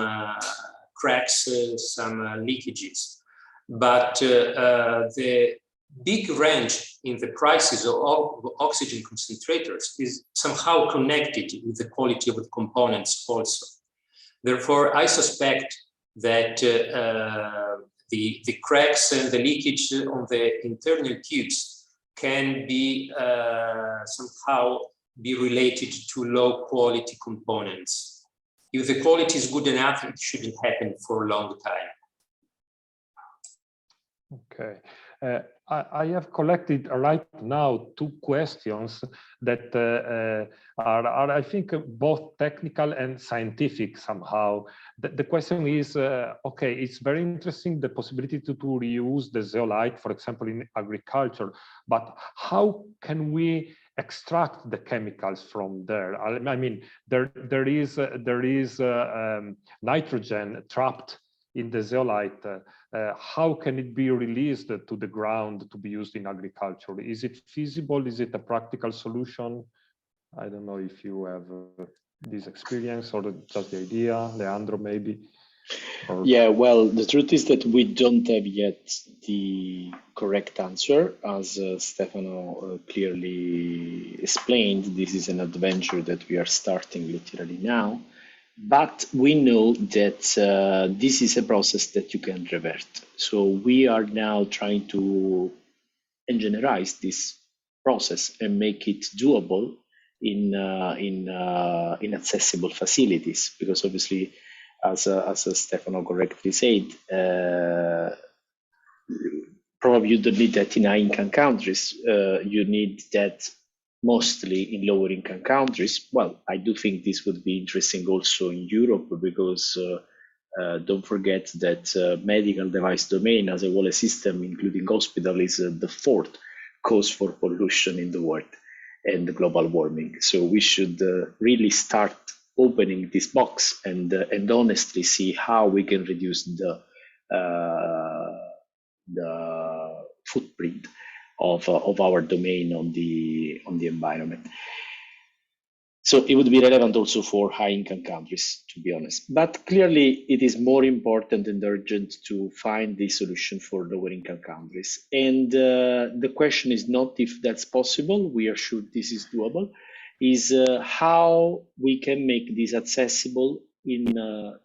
cracks, some leakages. But the big range in the prices of oxygen concentrators is somehow connected with the quality of the components also. Therefore, I suspect that the cracks and the leakage on the internal tubes can be somehow be related to low quality components. If the quality is good enough, it shouldn't happen for a long time. Okay. I have collected right now 2 questions that are, I think, both technical and scientific somehow. The question is, okay, it's very interesting, the possibility to reuse the zeolite, for example, in agriculture, but how can we extract the chemicals from there? I mean, there is nitrogen trapped in the zeolite. How can it be released to the ground to be used in agriculture? Is it feasible? Is it a practical solution? I don't know if you have this experience or just the idea, Leandro, maybe. Or... Yeah, well, the truth is that we don't have yet the correct answer. As Stefano clearly explained, this is an adventure that we are starting literally now. But we know that this is a process that you can revert. So we are now trying to engineerize this process and make it doable in accessible facilities, because obviously, as Stefano correctly said, probably you don't need that in high-income countries. You need that mostly in lower income countries. Well, I do think this would be interesting also in Europe, because don't forget that medical device domain as a whole system, including hospital, is the fourth cause for pollution in the world and global warming. So we should really start opening this box and honestly see how we can reduce the footprint of our domain on the environment. So it would be relevant also for high-income countries, to be honest. But clearly, it is more important and urgent to find the solution for lower-income countries. And the question is not if that's possible. We are sure this is doable. Is how we can make this accessible in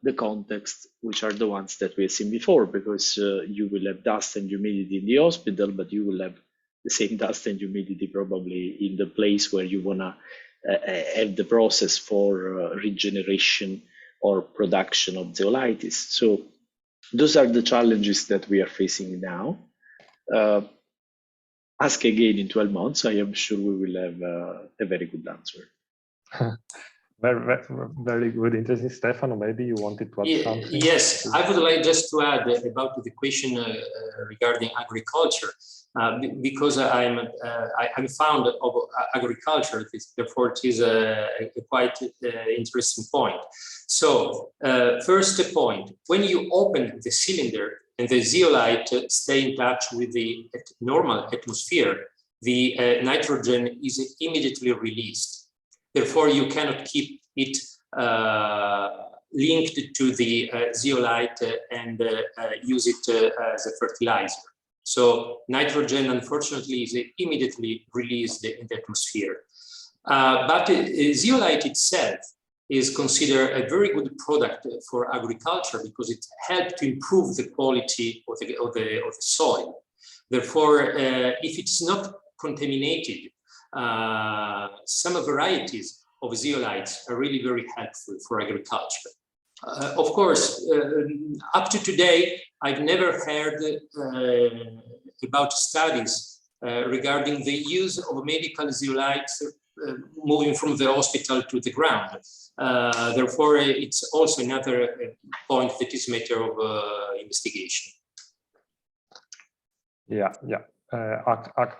the context, which are the ones that we have seen before, because you will have dust and humidity in the hospital, but you will have the same dust and humidity probably in the place where you want to have the process for regeneration or production of zeolites. So those are the challenges that we are facing now. Ask again in 12 months, I am sure we will have a very good answer. Very good, interesting. Stefano, maybe you wanted to add something? Yes, I would like just to add about the question regarding agriculture, because I'm fond of agriculture, therefore it is a quite interesting point. So first point, when you open the cylinder and the zeolite stay in touch with the normal atmosphere, the nitrogen is immediately released. Therefore, you cannot keep it linked to the zeolite and use it as a fertilizer. So nitrogen, unfortunately, is immediately released in the atmosphere. But zeolite itself is considered a very good product for agriculture because it helps to improve the quality of the soil. Therefore, if it's not contaminated, some varieties of zeolites are really very helpful for agriculture. Of course, up to today, I've never heard about studies regarding the use of medical zeolites moving from the hospital to the ground. Therefore, it's also another point that is a matter of investigation. Yeah.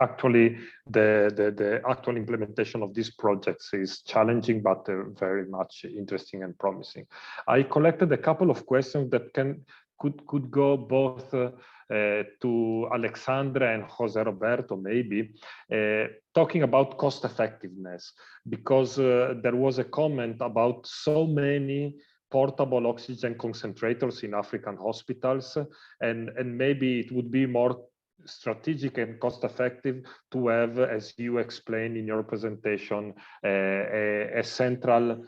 Actually, the actual implementation of these projects is challenging, but very much interesting and promising. I collected a couple of questions that could go both to Alexandre and Jose Roberto, maybe, talking about cost effectiveness, because there was a comment about so many portable oxygen concentrators in African hospitals, and maybe it would be more strategic and cost effective to have, as you explained in your presentation, a central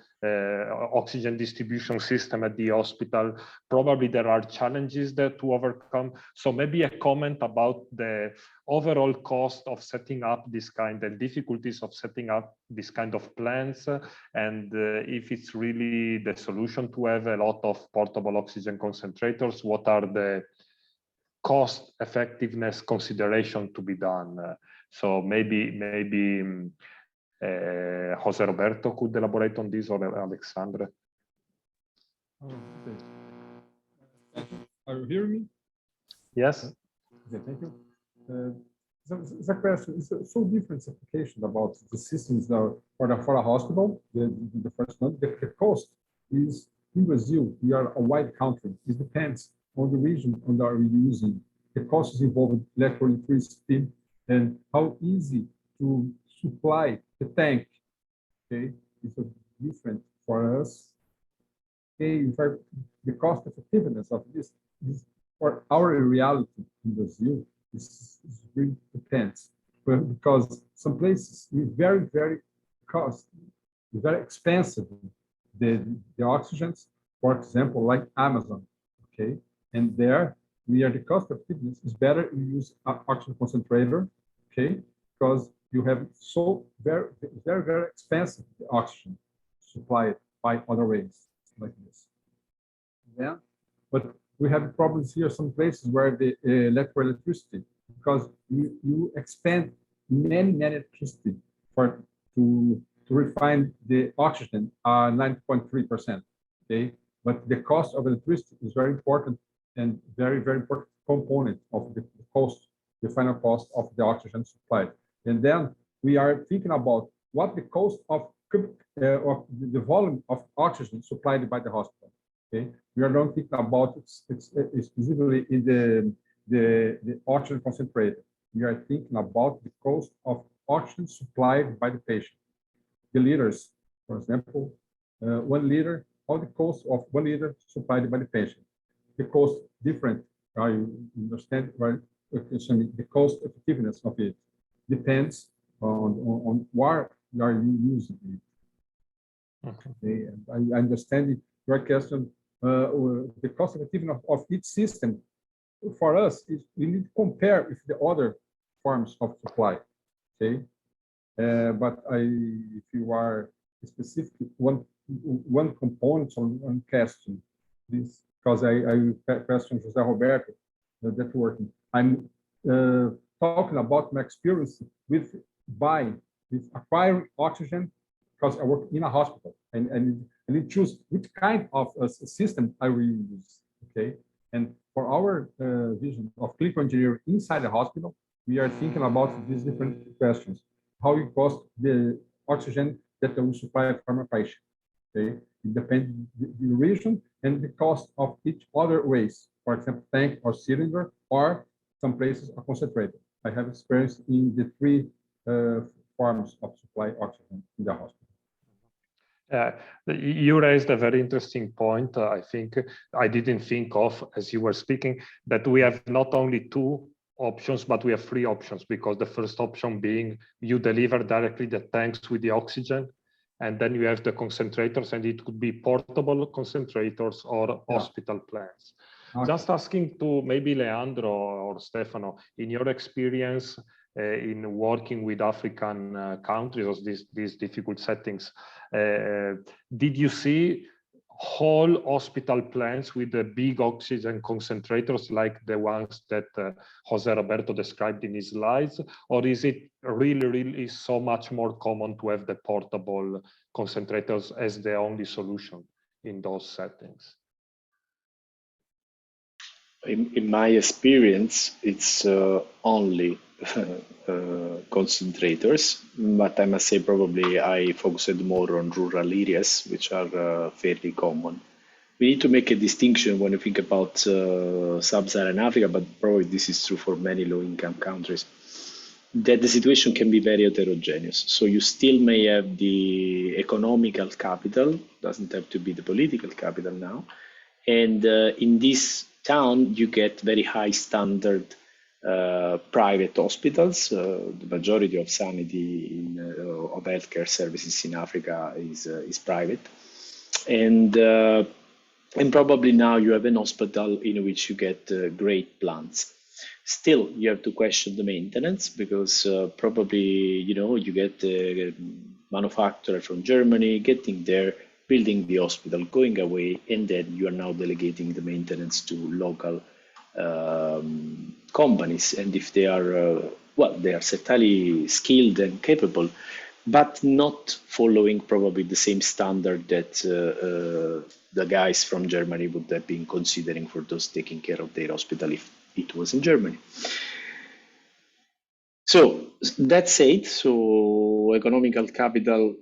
oxygen distribution system at the hospital. Probably there are challenges there to overcome. So maybe a comment about the overall cost of setting up this kind and difficulties of setting up this kind of plans, and if it's really the solution to have a lot of portable oxygen concentrators, what are the cost effectiveness consideration to be done. So maybe Jose Roberto could elaborate on this, or Alexandre. Are you hearing me? Yes. Okay, thank you. The question is so different application about the systems that for a hospital. The first one, the cost is in Brazil. We are a wide country. It depends on the region and are we using. The costs involved electricity and how easy to supply the tank. Okay, it's different for us. Okay, in fact, the cost effectiveness of this is for our reality in Brazil is really depends. But because some places is very very expensive. The oxygens, for example, like Amazon. Okay, and there the cost effectiveness is better. You use oxygen concentrator, okay, because you have so very expensive oxygen supplied by other ways like this. Yeah, but we have problems here. Some places where the electricity, because you expend many electricity for to refine the oxygen 9.3%. Okay, but the cost of electricity is very important and very important component of the cost, the final cost of the oxygen supply. And then we are thinking about what the cost of the volume of oxygen supplied by the hospital. Okay, we are not thinking about specifically in the oxygen concentrator. We are thinking about the cost of oxygen supplied by the patient. The liters, for example, 1 liter, all the cost of 1 liter supplied by the patient. The cost different, I understand, right? The cost effectiveness of it depends on where you are using it. Okay. I understand your question. The cost effectiveness of each system for us is we need to compare with the other forms of supply. Okay, but if you are specific one component on one question, this because I question José Roberto networking. I'm talking about my experience with acquiring oxygen because I work in a hospital and choose which kind of system I will use. Okay, and for our vision of clinical engineering inside the hospital, we are thinking about these different questions. How it costs the oxygen that will supply from a patient. Okay, it depends the region and the cost of each other ways. For example, tank or cylinder, or some places a concentrator. I have experience in the 3 forms of supply oxygen in the hospital. You raised a very interesting point. I think I didn't think of as you were speaking that we have not only 2 options, but we have 3 options, because the first option being you deliver directly the tanks with the oxygen, and then you have the concentrators, and it could be portable concentrators or hospital plants. Okay. Just asking to maybe Leandro or Stefano, in your experience in working with African countries or these difficult settings, did you see whole hospital plants with the big oxygen concentrators like the ones that José Roberto described in his slides, or is it really so much more common to have the portable concentrators as the only solution in those settings? In my experience, it's only concentrators, but I must say probably I focused more on rural areas, which are fairly common. We need to make a distinction when you think about sub-Saharan Africa, but probably this is true for many low-income countries, that the situation can be very heterogeneous. So you still may have the economical capital, doesn't have to be the political capital now, and in this town you get very high standard private hospitals. The majority of sanity of healthcare services in Africa is private, and probably now you have an hospital in which you get great plants. Still, you have to question the maintenance, because probably you get a manufacturer from Germany getting there, building the hospital, going away, and then you are now delegating the maintenance to local companies. And if they are, they are certainly skilled and capable, but not following probably the same standard that the guys from Germany would have been considering for those taking care of their hospital if it was in Germany. So that said, so economical capital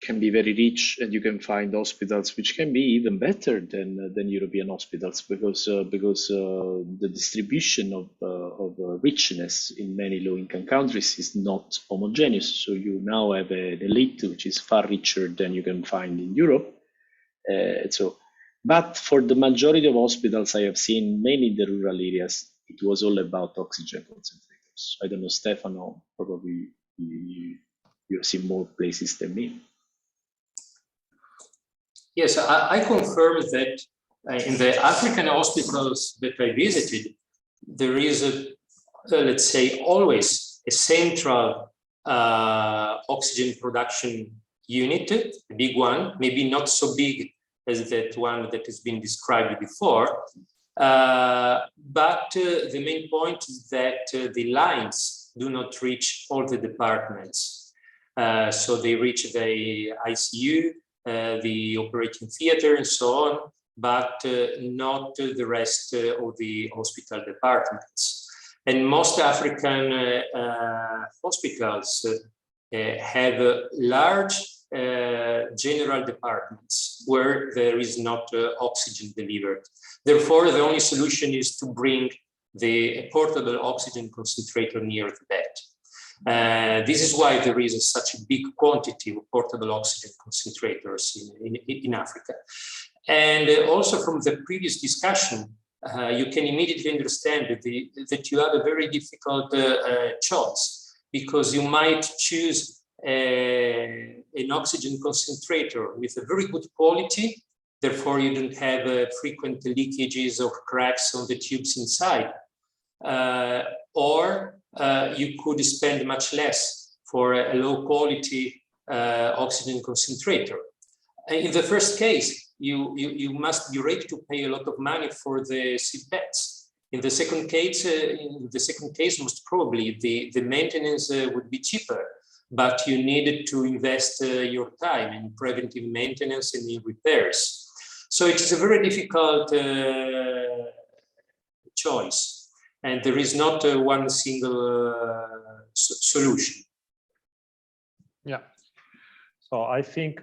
can be very rich, and you can find hospitals which can be even better than European hospitals, because the distribution of richness in many low-income countries is not homogeneous. So you now have an elite which is far richer than you can find in Europe. But for the majority of hospitals I have seen, mainly in the rural areas, it was all about oxygen concentrators. I don't know, Stefano, probably you have seen more places than me. Yes, I confirm that in the African hospitals that I visited, there is, let's say, always a central oxygen production unit, a big one, maybe not so big as that one that has been described before. But the main point is that the lines do not reach all the departments. So they reach the ICU, the operating theater, and so on, but not the rest of the hospital departments. And most African hospitals have large general departments where there is not oxygen delivered. Therefore, the only solution is to bring the portable oxygen concentrator near the bed. This is why there is such a big quantity of portable oxygen concentrators in Africa. And also from the previous discussion, you can immediately understand that you have a very difficult choice, because you might choose an oxygen concentrator with a very good quality, therefore you don't have frequent leakages or cracks on the tubes inside. Or you could spend much less for a low quality oxygen concentrator. In the first case, you must be ready to pay a lot of money for the seat beds. In the second case, most probably the maintenance would be cheaper, but you needed to invest your time in preventive maintenance and in repairs. So it is a very difficult choice, and there is not one single solution. Yeah. So I think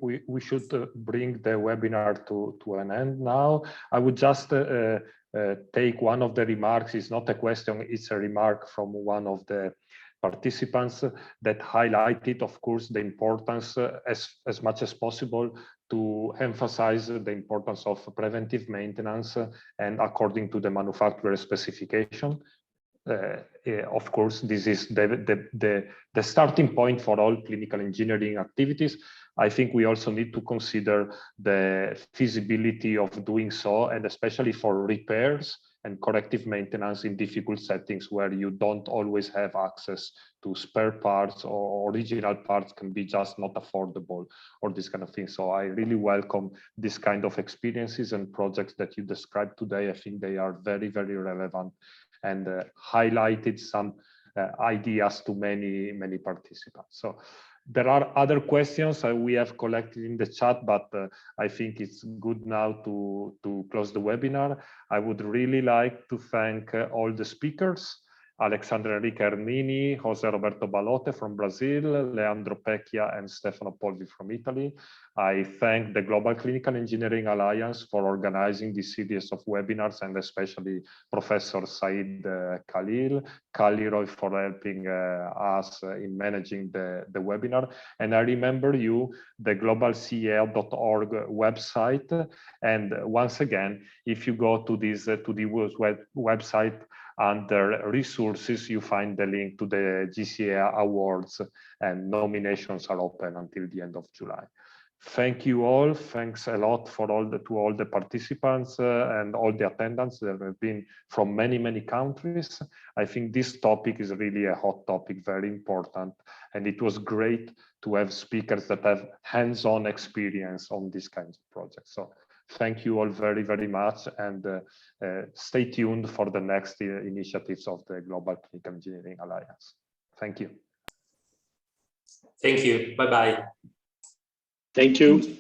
we should bring the webinar to an end now. I would just take one of the remarks. It's not a question, it's a remark from one of the participants that highlighted, of course, the importance as much as possible to emphasize the importance of preventive maintenance and according to the manufacturer specification. Of course, this is the starting point for all clinical engineering activities. I think we also need to consider the feasibility of doing so, and especially for repairs and corrective maintenance in difficult settings where you don't always have access to spare parts, or original parts can be just not affordable, or this kind of thing. So I really welcome this kind of experiences and projects that you described today. I think they are very, very relevant and highlighted some ideas to many participants. So there are other questions we have collected in the chat, but I think it's good now to close the webinar. I would really like to thank all the speakers: Alexandra Enrica Ernini, Jose Roberto Balote from Brazil, Leandro Pecchia and Stefano Polvi from Italy. I thank the Global Clinical Engineering Alliance for organizing this series of webinars, and especially Professor Said Khalil, Kaliroy for helping us in managing the webinar. And I remember you, the globalcel.org website. And once again, if you go to this website, under resources, you find the link to the GCA Awards, and nominations are open until the end of July. Thank you all. Thanks a lot for all the participants and all the attendants that have been from many countries. I think this topic is really a hot topic, very important, and it was great to have speakers that have hands-on experience on these kinds of projects. So thank you all very much, and stay tuned for the next initiatives of the Global Clinical Engineering Alliance. Thank you. Thank you. Bye-bye. Thank you.